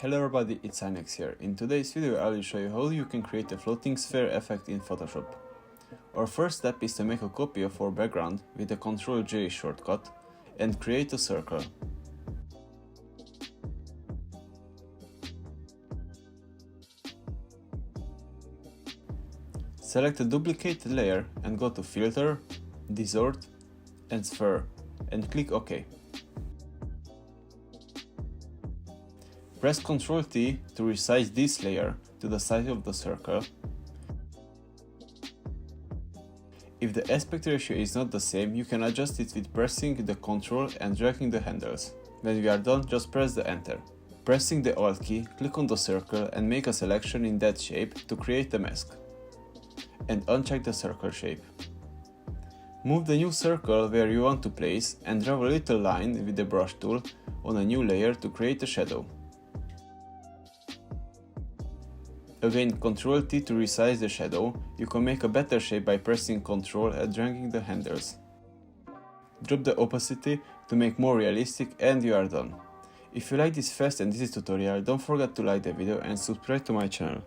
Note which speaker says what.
Speaker 1: Hello everybody, it's Inex here. In today's video I will show you how you can create a floating sphere effect in Photoshop. Our first step is to make a copy of our background with the Ctrl-J shortcut and create a circle. Select a duplicated layer and go to Filter, Distort and Sphere and click OK. Press Ctrl T to resize this layer to the size of the circle. If the aspect ratio is not the same, you can adjust it with pressing the Ctrl and dragging the handles. When we are done, just press the Enter. Pressing the Alt key, click on the circle and make a selection in that shape to create a mask. And uncheck the circle shape. Move the new circle where you want to place and draw a little line with the brush tool on a new layer to create a shadow. Again, Ctrl T to resize the shadow. You can make a better shape by pressing Ctrl and dragging the handles. Drop the opacity to make more realistic and you are done. If you like this fast and easy tutorial, don't forget to like the video and subscribe to my channel.